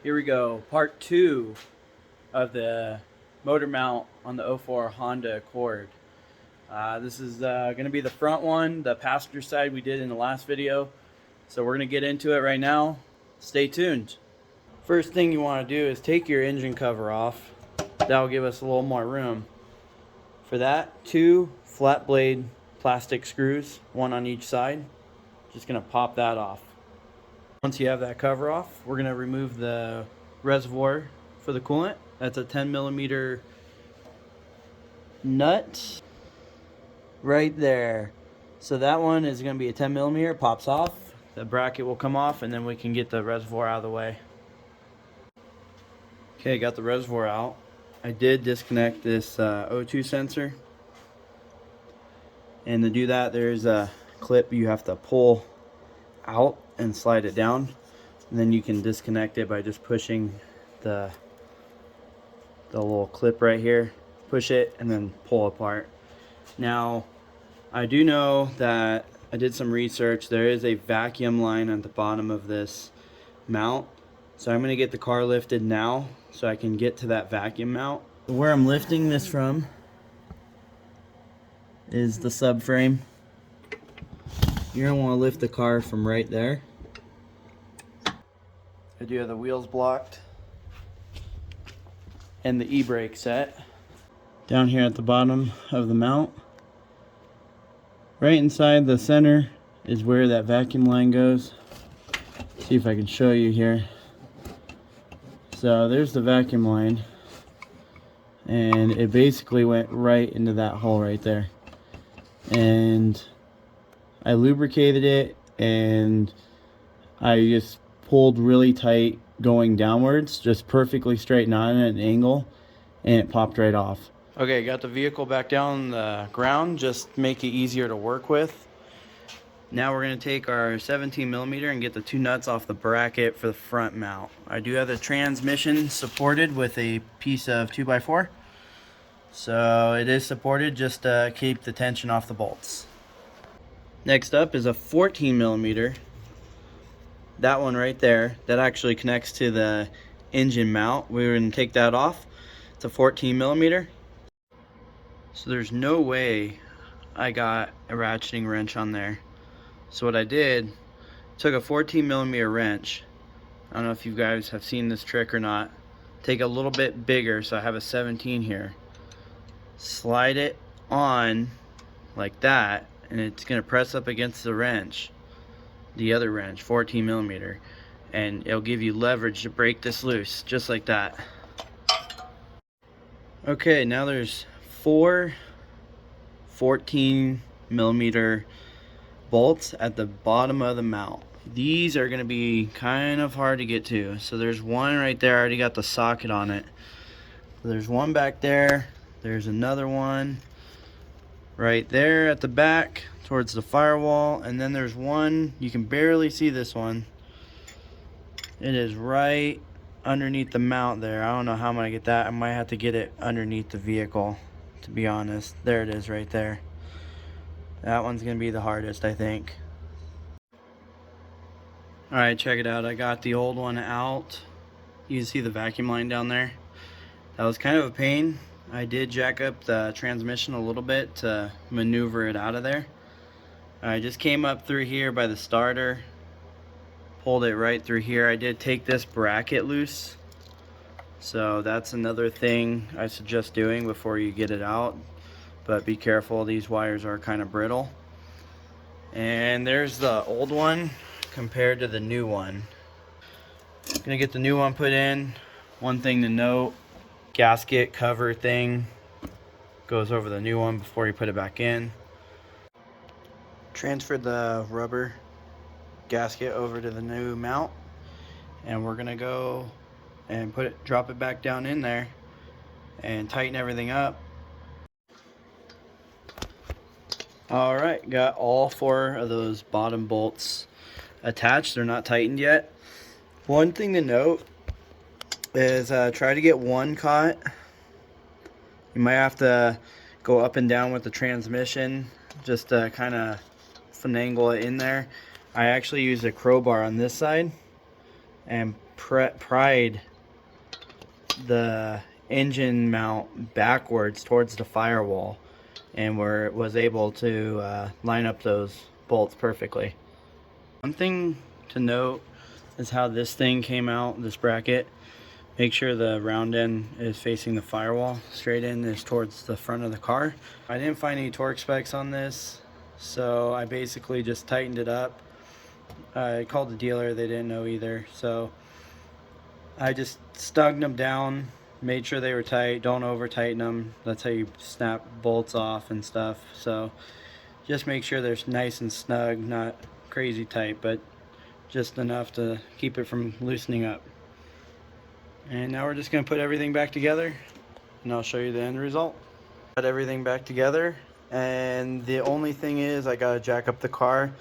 Here we go, part 2 of the motor mount on the '04 Honda Accord. This is going to be the front one, the passenger side we did in the last video. So we're going to get into it right now. Stay tuned. First thing you want to do is take your engine cover off. That'll give us a little more room. For that, 2 flat blade plastic screws, one on each side. Just going to pop that off. Once you have that cover off, we're going to remove the reservoir for the coolant. That's a 10mm nut right there. So that one is going to be a 10mm. It pops off. The bracket will come off, and then we can get the reservoir out of the way. Okay, got the reservoir out. I did disconnect this O2 sensor. And to do that, there's a clip you have to pull out and slide it down, and then you can disconnect it by just pushing the little clip right here. Push it and then pull apart. Now, I do know that I did some research. There is a vacuum line at the bottom of this mount, so I'm going to get the car lifted now so I can get to that vacuum mount. Where I'm lifting this from is the subframe. You're going to want to lift the car from right there. I do have the wheels blocked and the e-brake set. Down here at the bottom of the mount, right inside the center is where that vacuum line goes. See if I can show you here. So there's the vacuum line, and it basically went right into that hole right there. And I lubricated it, and I just pulled really tight going downwards, just perfectly straight, not at an angle, and it popped right off. Okay, got the vehicle back down the ground, just make it easier to work with. Now we're going to take our 17mm and get the 2 nuts off the bracket for the front mount. I do have the transmission supported with a piece of 2x4. So it is supported just to keep the tension off the bolts. Next up is a 14mm. That one right there, that actually connects to the engine mount. We're going to take that off. It's a 14mm. So there's no way I got a ratcheting wrench on there. So what I did, took a 14mm wrench. I don't know if you guys have seen this trick or not. Take a little bit bigger, so I have a 17 here. Slide it on like that, and it's going to press up against the wrench, the other wrench, 14mm, and it'll give you leverage to break this loose, just like that. Okay, now there's 4 14mm bolts at the bottom of the mount. These are going to be kind of hard to get to. So there's one right there, I already got the socket on it. There's one back there. There's another one right there at the back towards the firewall, and then there's one, you can barely see this one. It is right underneath the mount there. I don't know how I'm gonna get that. I might have to get it underneath the vehicle, to be honest. There it is right there. That one's gonna be the hardest, I think. Alright, check it out. I got the old one out. You can see the vacuum line down there. That was kind of a pain. I did jack up the transmission a little bit to maneuver it out of there. I just came up through here by the starter, pulled it right through here. I did take this bracket loose, so that's another thing I suggest doing before you get it out. But be careful, these wires are kind of brittle. And there's the old one compared to the new one. I'm gonna get the new one put in. One thing to note, gasket cover thing goes over the new one before you put it back in. Transfer the rubber gasket over to the new mount, and we're gonna go and drop it back down in there and tighten everything up. Alright, got all 4 of those bottom bolts attached. They're not tightened yet. One thing to note is try to get one caught. You might have to go up and down with the transmission just to kind of finagle it in there. I actually used a crowbar on this side and pried the engine mount backwards towards the firewall, and was able to line up those bolts perfectly. One thing to note is how this thing came out, this bracket. Make sure the round end is facing the firewall. Straight end is towards the front of the car. I didn't find any torque specs on this, so I basically just tightened it up. I called the dealer, they didn't know either, so I just snugged them down, made sure they were tight. Don't over tighten them. That's how you snap bolts off and stuff. So just make sure they're nice and snug, not crazy tight, but just enough to keep it from loosening up. And now we're just going to put everything back together, and I'll show you the end result. Got everything back together, and the only thing is I got to jack up the car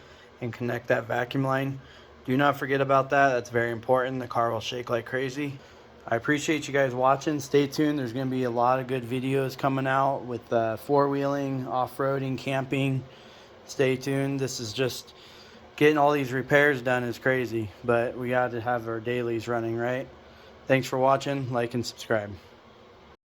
and connect that vacuum line. Do not forget about that. That's very important. The car will shake like crazy. I appreciate you guys watching. Stay tuned. There's going to be a lot of good videos coming out with four-wheeling, off-roading, camping. Stay tuned. This is just getting all these repairs done is crazy, but we got to have our dailies running, right? Thanks for watching. Like and subscribe.